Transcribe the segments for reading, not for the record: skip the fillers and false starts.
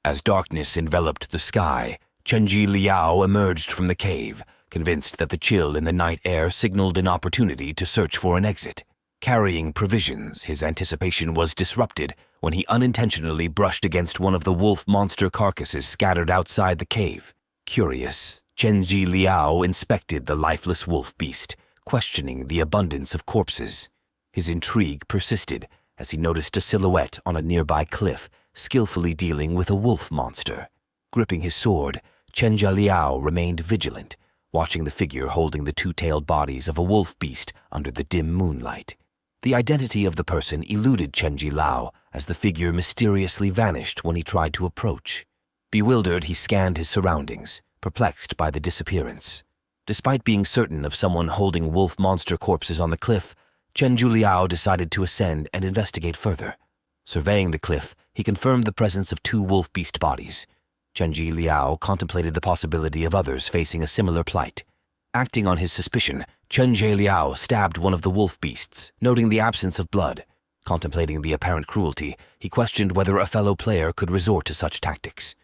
As darkness enveloped the sky, Chenji Liao emerged from the cave, convinced that the chill in the night air signaled an opportunity to search for an exit. Carrying provisions, his anticipation was disrupted when he unintentionally brushed against one of the wolf monster carcasses scattered outside the cave. Curious, Chenji Liao inspected the lifeless wolf beast, questioning the abundance of corpses. His intrigue persisted as he noticed a silhouette on a nearby cliff, skillfully dealing with a wolf monster. Gripping his sword, Chenji Liao remained vigilant, watching the figure holding the two-tailed bodies of a wolf beast under the dim moonlight. The identity of the person eluded Chenji Liao as the figure mysteriously vanished when he tried to approach. Bewildered, he scanned his surroundings, perplexed by the disappearance. Despite being certain of someone holding wolf monster corpses on the cliff, Chenji Liao decided to ascend and investigate further. Surveying the cliff, he confirmed the presence of two wolf beast bodies. Chenji Liao contemplated the possibility of others facing a similar plight. Acting on his suspicion, Chenji Liao stabbed one of the wolf beasts, noting the absence of blood. Contemplating the apparent cruelty, he questioned whether a fellow player could resort to such tactics.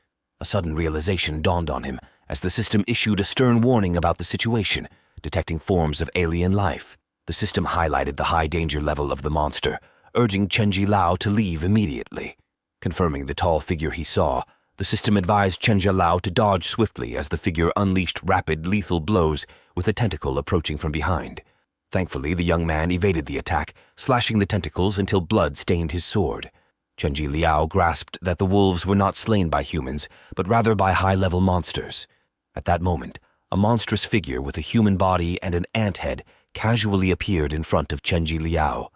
A sudden realization dawned on him as the system issued a stern warning about the situation, detecting forms of alien life. The system highlighted the high danger level of the monster, urging Chenji Liao to leave immediately. Confirming the tall figure he saw, the system advised Chenji Liao to dodge swiftly as the figure unleashed rapid, lethal blows with a tentacle approaching from behind. Thankfully, the young man evaded the attack, slashing the tentacles until blood stained his sword. Chenji Liao grasped that the wolves were not slain by humans, but rather by high-level monsters. At that moment, a monstrous figure with a human body and an ant head casually appeared in front of Chenji Liao.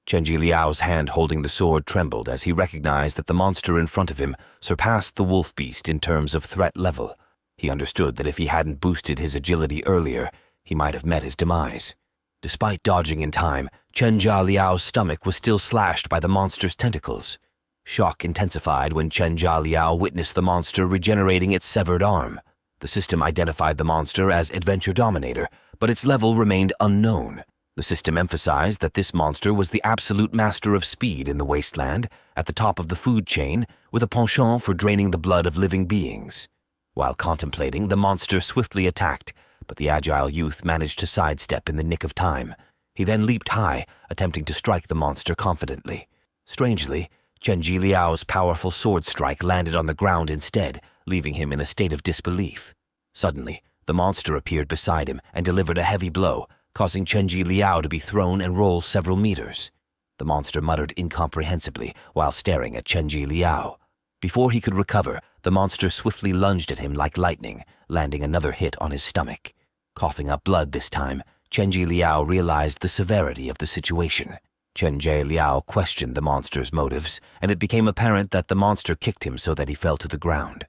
Chenji Liao's hand holding the sword trembled as he recognized that the monster in front of him surpassed the wolf beast in terms of threat level. He understood that if he hadn't boosted his agility earlier, he might have met his demise. Despite dodging in time, Chenji Liao's stomach was still slashed by the monster's tentacles. Shock intensified when Chenji Liao witnessed the monster regenerating its severed arm. The system identified the monster as Adventure Dominator, but its level remained unknown. The system emphasized that this monster was the absolute master of speed in the wasteland, at the top of the food chain, with a penchant for draining the blood of living beings. While contemplating, the monster swiftly attacked, but the agile youth managed to sidestep in the nick of time. He then leaped high, attempting to strike the monster confidently. Strangely, Chenji Liao's powerful sword strike landed on the ground instead, leaving him in a state of disbelief. Suddenly, the monster appeared beside him and delivered a heavy blow, causing Chenji Liao to be thrown and roll several meters. The monster muttered incomprehensibly while staring at Chenji Liao. Before he could recover, the monster swiftly lunged at him like lightning, landing another hit on his stomach. Coughing up blood this time, Chenji Liao realized the severity of the situation. Chenji Liao questioned the monster's motives, and it became apparent that the monster kicked him so that he fell to the ground.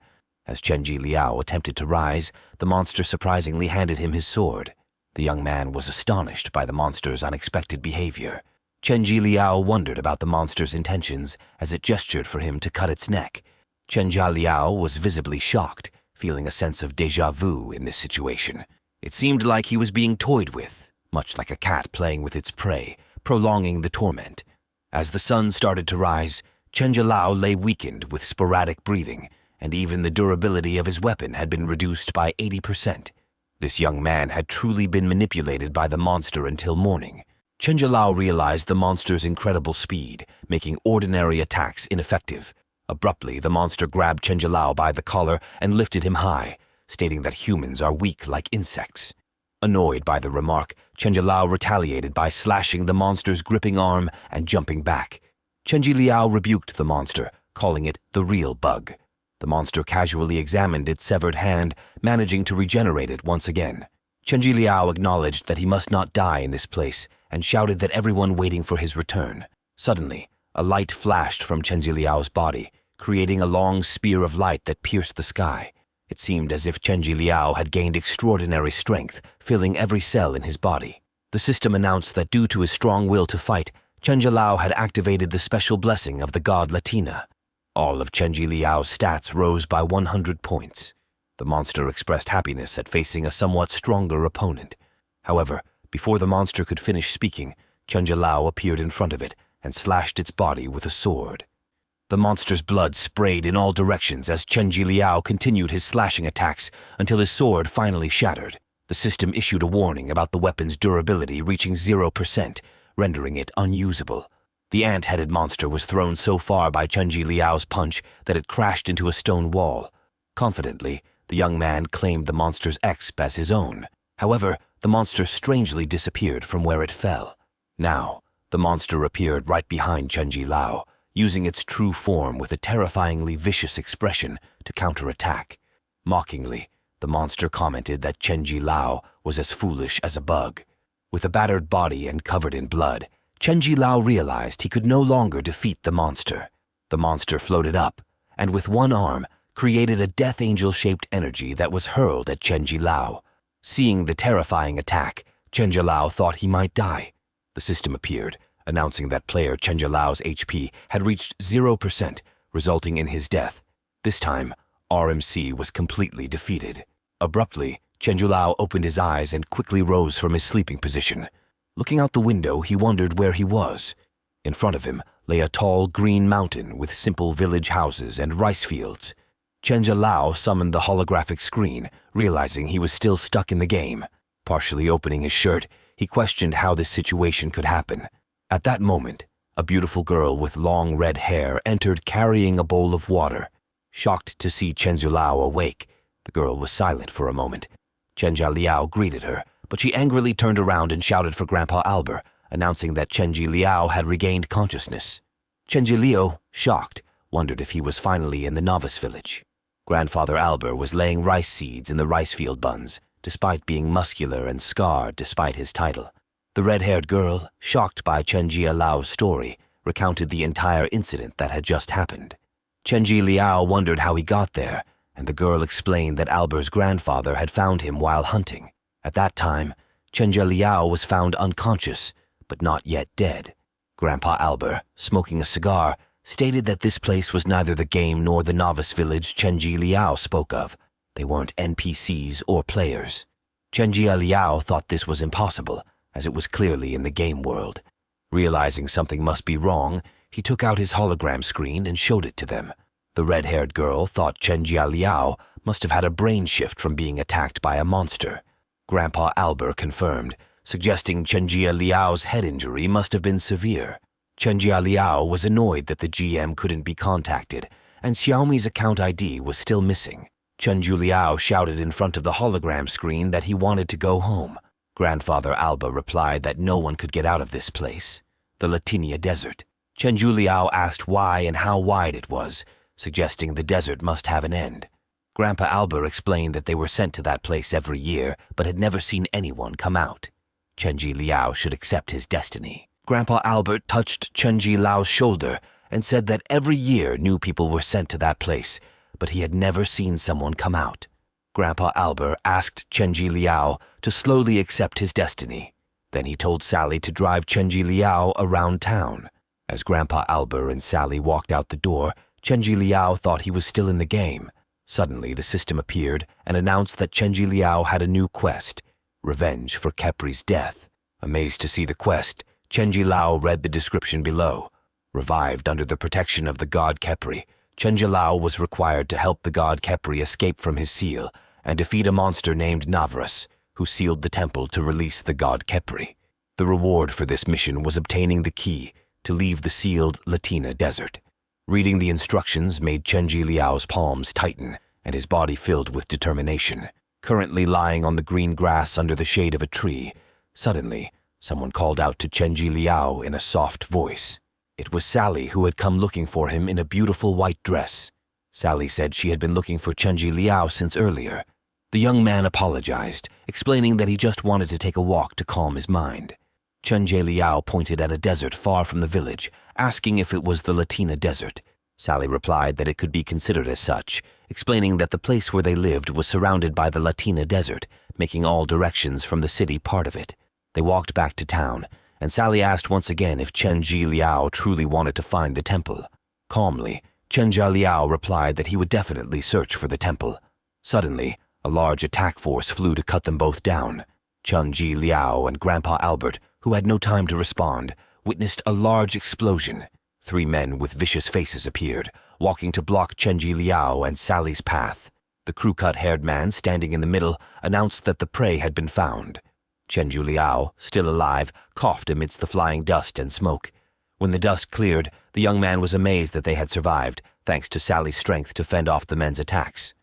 As Chenji Liao attempted to rise, the monster surprisingly handed him his sword. The young man was astonished by the monster's unexpected behavior. Chenji Liao wondered about the monster's intentions as it gestured for him to cut its neck. Chenji Liao was visibly shocked, feeling a sense of déjà vu in this situation. It seemed like he was being toyed with, much like a cat playing with its prey, prolonging the torment. As the sun started to rise, Chenji Liao lay weakened with sporadic breathing, and even the durability of his weapon had been reduced by 80%. This young man had truly been manipulated by the monster until morning. Chenji Liao realized the monster's incredible speed, making ordinary attacks ineffective. Abruptly, the monster grabbed Chenji Liao by the collar and lifted him high, stating that humans are weak like insects. Annoyed by the remark, Chenji Liao retaliated by slashing the monster's gripping arm and jumping back. Chenji Liao rebuked the monster, calling it the real bug. The monster casually examined its severed hand, managing to regenerate it once again. Chenji Liao acknowledged that he must not die in this place and shouted at everyone waiting for his return. Suddenly, a light flashed from Chenji Liao's body, creating a long spear of light that pierced the sky. It seemed as if Chenji Liao had gained extraordinary strength, filling every cell in his body. The system announced that due to his strong will to fight, Chenji Liao had activated the special blessing of the god Latina. All of Chenji Liao's stats rose by 100 points. The monster expressed happiness at facing a somewhat stronger opponent. However, before the monster could finish speaking, Chenji Liao appeared in front of it and slashed its body with a sword. The monster's blood sprayed in all directions as Chenji Liao continued his slashing attacks until his sword finally shattered. The system issued a warning about the weapon's durability reaching 0%, rendering it unusable. The ant-headed monster was thrown so far by Chenji Liao's punch that it crashed into a stone wall. Confidently, the young man claimed the monster's exp as his own. However, the monster strangely disappeared from where it fell. Now, the monster appeared right behind Chenji Liao, using its true form with a terrifyingly vicious expression to counterattack. Mockingly, the monster commented that Chenji Liao was as foolish as a bug. With a battered body and covered in blood, Chenji Liao realized he could no longer defeat the monster. The monster floated up, and with one arm, created a Death Angel-shaped energy that was hurled at Chenji Liao. Seeing the terrifying attack, Chenji Liao thought he might die. The system appeared, announcing that player Chenji Liao's HP had reached 0%, resulting in his death. This time, RMC was completely defeated. Abruptly, Chenji Liao opened his eyes and quickly rose from his sleeping position. Looking out the window, he wondered where he was. In front of him lay a tall green mountain with simple village houses and rice fields. Chenji Liao summoned the holographic screen, realizing he was still stuck in the game. Partially opening his shirt, he questioned how this situation could happen. At that moment, a beautiful girl with long red hair entered carrying a bowl of water. Shocked to see Chenji Liao awake, the girl was silent for a moment. Chenji Liao greeted her, but she angrily turned around and shouted for Grandpa Albert, announcing that Chenji Liao had regained consciousness. Chenji Liao, shocked, wondered if he was finally in the novice village. Grandfather Albert was laying rice seeds in the rice field buns, despite being muscular and scarred despite his title. The red-haired girl, shocked by Chenji Liao's story, recounted the entire incident that had just happened. Chenji Liao wondered how he got there, and the girl explained that Albert's grandfather had found him while hunting. At that time, Chenji Liao was found unconscious, but not yet dead. Grandpa Albert, smoking a cigar, stated that this place was neither the game nor the novice village Chenji Liao spoke of. They weren't NPCs or players. Chenji Liao thought this was impossible, as it was clearly in the game world. Realizing something must be wrong, he took out his hologram screen and showed it to them. The red-haired girl thought Chenji Liao must have had a brain shift from being attacked by a monster. Grandpa Albert confirmed, suggesting Chenji Liao's head injury must have been severe. Chenji Liao was annoyed that the GM couldn't be contacted, and Xiaomi's account ID was still missing. Chenji Liao shouted in front of the hologram screen that he wanted to go home. Grandfather Alba replied that no one could get out of this place, the Latinia Desert. Chenji Liao asked why and how wide it was, suggesting the desert must have an end. Grandpa Albert explained that they were sent to that place every year, but had never seen anyone come out. Chenji Liao should accept his destiny. Grandpa Albert touched Chenji Liao's shoulder and said that every year new people were sent to that place, but he had never seen someone come out. Grandpa Albert asked Chenji Liao to slowly accept his destiny. Then he told Sally to drive Chenji Liao around town. As Grandpa Albert and Sally walked out the door, Chenji Liao thought he was still in the game. Suddenly, the system appeared and announced that Chenji Liao had a new quest, revenge for Kepri's death. Amazed to see the quest, Chenji Liao read the description below. Revived under the protection of the god Kepri, Chenji Liao was required to help the god Kepri escape from his seal and defeat a monster named Navras, who sealed the temple to release the god Kepri. The reward for this mission was obtaining the key to leave the sealed Latina Desert. Reading the instructions made Chenji Liao's palms tighten and his body filled with determination. Currently lying on the green grass under the shade of a tree, suddenly, someone called out to Chenji Liao in a soft voice. It was Sally, who had come looking for him in a beautiful white dress. Sally said she had been looking for Chenji Liao since earlier. The young man apologized, explaining that he just wanted to take a walk to calm his mind. Chenji Liao pointed at a desert far from the village, asking if it was the Latina Desert. Sally replied that it could be considered as such, explaining that the place where they lived was surrounded by the Latina Desert, making all directions from the city part of it. They walked back to town, and Sally asked once again if Chenji Liao truly wanted to find the temple. Calmly, Chenji Liao replied that he would definitely search for the temple. Suddenly, a large attack force flew to cut them both down. Chenji Liao and Grandpa Albert, who had no time to respond, witnessed a large explosion. 3 men with vicious faces appeared, walking to block Chenji Liao and Sally's path. The crew-cut-haired man standing in the middle announced that the prey had been found. Chenji Liao, still alive, coughed amidst the flying dust and smoke. When the dust cleared, the young man was amazed that they had survived, thanks to Sally's strength to fend off the men's attacks.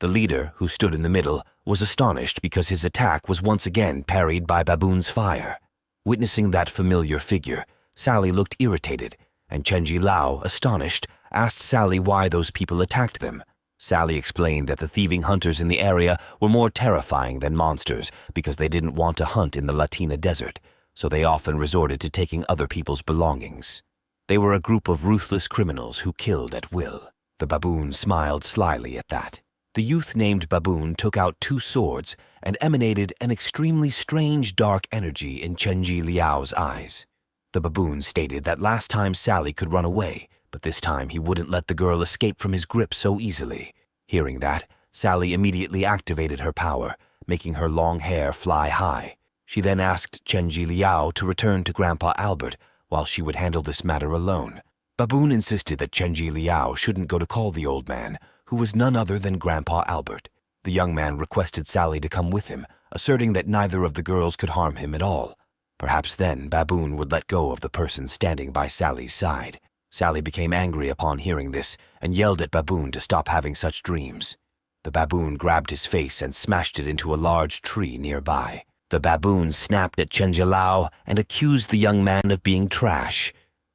The leader, who stood in the middle, was astonished because his attack was once again parried by Baboon's fire. Witnessing that familiar figure, Sally looked irritated, and Chenji Liao, astonished, asked Sally why those people attacked them. Sally explained that the thieving hunters in the area were more terrifying than monsters because they didn't want to hunt in the Latina desert, so they often resorted to taking other people's belongings. They were a group of ruthless criminals who killed at will. The baboon smiled slyly at that. The youth named Baboon took out 2 swords and emanated an extremely strange dark energy in Chenji Liao's eyes. The baboon stated that last time Sally could run away, but this time he wouldn't let the girl escape from his grip so easily. Hearing that, Sally immediately activated her power, making her long hair fly high. She then asked Chenji Liao to return to Grandpa Albert while she would handle this matter alone. Baboon insisted that Chenji Liao shouldn't go to call the old man, who was none other than Grandpa Albert. The young man requested Sally to come with him, asserting that neither of the girls could harm him at all. Perhaps then Baboon would let go of the person standing by Sally's side. Sally became angry upon hearing this and yelled at Baboon to stop having such dreams. The baboon grabbed his face and smashed it into a large tree nearby. The baboon snapped at Chenji Liao and accused the young man of being trash.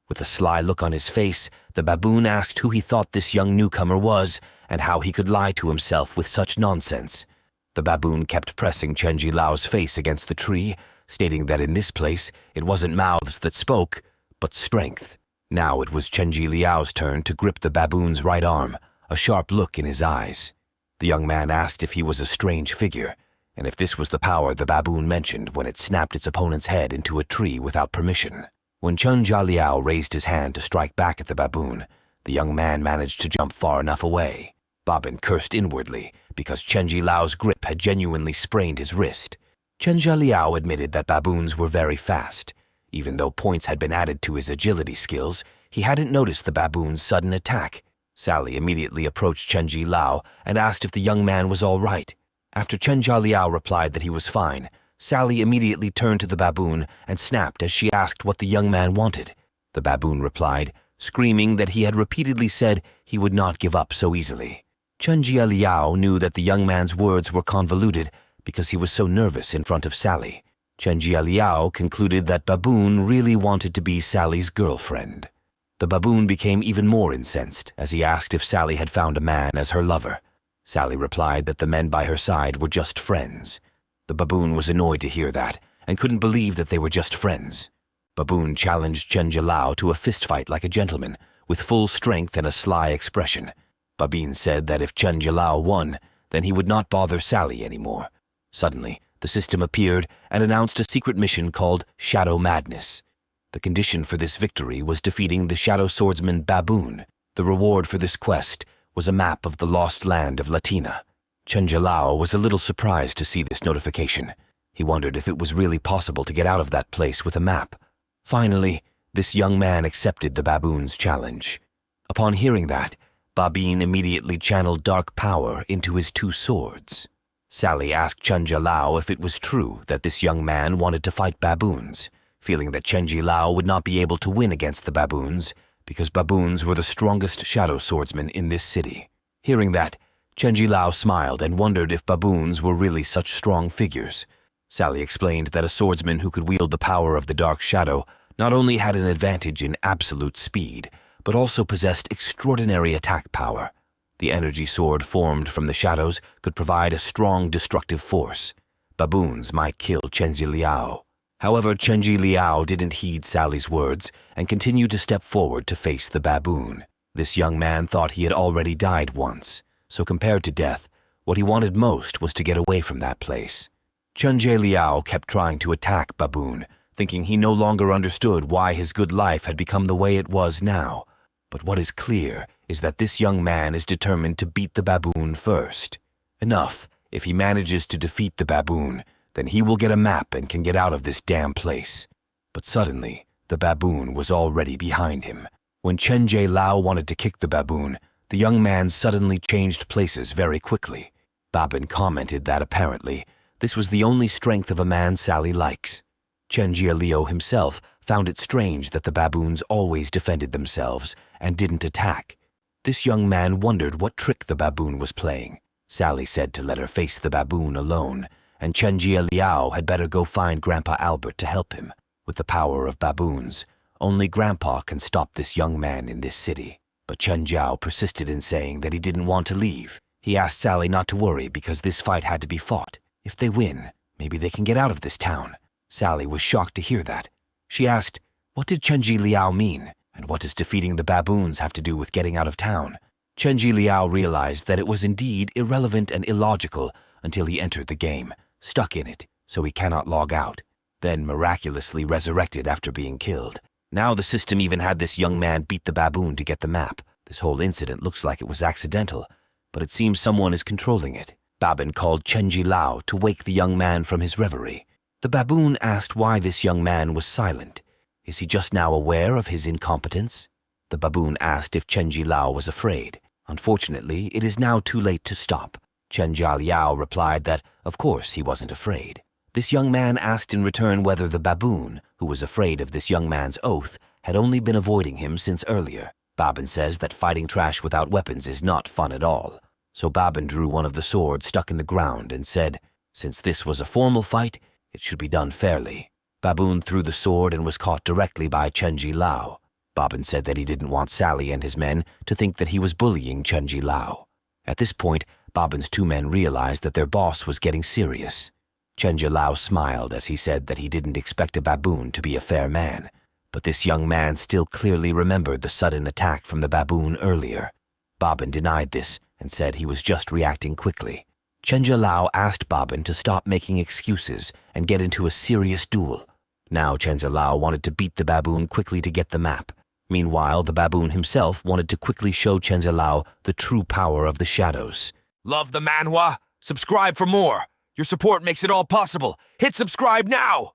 With a sly look on his face, the baboon asked who he thought this young newcomer was and how he could lie to himself with such nonsense. The baboon kept pressing Chenji Liao's face against the tree, stating that in this place it wasn't mouths that spoke, but strength. Now it was Chenji Liao's turn to grip the baboon's right arm, a sharp look in his eyes. The young man asked if he was a strange figure, and if this was the power the baboon mentioned when it snapped its opponent's head into a tree without permission. When Chenji Liao raised his hand to strike back at the baboon, the young man managed to jump far enough away. Bobbin cursed inwardly because Chenji Liao's grip had genuinely sprained his wrist. Chenji Liao admitted that baboons were very fast. Even though points had been added to his agility skills, he hadn't noticed the baboon's sudden attack. Sally immediately approached Chenji Liao and asked if the young man was all right. After Chenji Liao replied that he was fine, Sally immediately turned to the baboon and snapped as she asked what the young man wanted. The baboon replied, screaming that he had repeatedly said he would not give up so easily. Chenji Liao knew that the young man's words were convoluted because he was so nervous in front of Sally. Chenji Liao concluded that Baboon really wanted to be Sally's girlfriend. The baboon became even more incensed as he asked if Sally had found a man as her lover. Sally replied that the men by her side were just friends. The baboon was annoyed to hear that and couldn't believe that they were just friends. Baboon challenged Chenji Liao to a fistfight like a gentleman, with full strength and a sly expression. Baboon said that if Chenji Liao won, then he would not bother Sally anymore. Suddenly, the system appeared and announced a secret mission called Shadow Madness. The condition for this victory was defeating the Shadow Swordsman Baboon. The reward for this quest was a map of the lost land of Latina. Chenji Liao was a little surprised to see this notification. He wondered if it was really possible to get out of that place with a map. Finally, this young man accepted the baboon's challenge. Upon hearing that, Baboon immediately channeled dark power into his 2 swords. Sally asked Chenji Liao if it was true that this young man wanted to fight baboons, feeling that Chenji Liao would not be able to win against the baboons because baboons were the strongest shadow swordsmen in this city. Hearing that, Chenji Liao smiled and wondered if baboons were really such strong figures. Sally explained that a swordsman who could wield the power of the dark shadow not only had an advantage in absolute speed, but also possessed extraordinary attack power. The energy sword formed from the shadows could provide a strong destructive force. Baboons might kill Chenji Liao. However, Chenji Liao didn't heed Sally's words and continued to step forward to face the baboon. This young man thought he had already died once, so compared to death, what he wanted most was to get away from that place. Chenji Liao kept trying to attack Baboon, thinking he no longer understood why his good life had become the way it was now. But what is clear is that this young man is determined to beat the baboon first. Enough, if he manages to defeat the baboon, then he will get a map and can get out of this damn place. But suddenly, the baboon was already behind him. When Chen Jie Lao wanted to kick the baboon, the young man suddenly changed places very quickly. Babin commented that apparently this was the only strength of a man Sally likes. Chen Jie Liu himself found it strange that the baboons always defended themselves and didn't attack. This young man wondered what trick the baboon was playing. Sally said to let her face the baboon alone, and Chen Jie Liu had better go find Grandpa Albert to help him. With the power of baboons, only Grandpa can stop this young man in this city. But Chen Jiao persisted in saying that he didn't want to leave. He asked Sally not to worry because this fight had to be fought. If they win, maybe they can get out of this town. Sally was shocked to hear that. She asked, what did Chen Jie Liu mean, and what does defeating the baboons have to do with getting out of town? Chen Jie Liu realized that it was indeed irrelevant and illogical until he entered the game, stuck in it, so he cannot log out, then miraculously resurrected after being killed. Now the system even had this young man beat the baboon to get the map. This whole incident looks like it was accidental, but it seems someone is controlling it. Babin called Chen Jie Liu to wake the young man from his reverie. The baboon asked why this young man was silent. Is he just now aware of his incompetence? The baboon asked if Chen Jie Liu was afraid. Unfortunately, it is now too late to stop. Chen Jie Liu replied that, of course, he wasn't afraid. This young man asked in return whether the baboon, who was afraid of this young man's oath, had only been avoiding him since earlier. Babin says that fighting trash without weapons is not fun at all. So Babin drew one of the swords stuck in the ground and said, since this was a formal fight, it should be done fairly. Baboon threw the sword and was caught directly by Chen Jie Liu. Babin said that he didn't want Sally and his men to think that he was bullying Chen Jie Liu. At this point, Babin's two men realized that their boss was getting serious. Chen Jie Liu smiled as he said that he didn't expect a baboon to be a fair man, but this young man still clearly remembered the sudden attack from the baboon earlier. Babin denied this and said he was just reacting quickly. Chen Jie Liu asked Babin to stop making excuses and get into a serious duel. Now Chen Jie Liu wanted to beat the baboon quickly to get the map. Meanwhile, the baboon himself wanted to quickly show Chen Jie Liu the true power of the shadows. Love the manhwa? Subscribe for more. Your support makes it all possible. Hit subscribe now!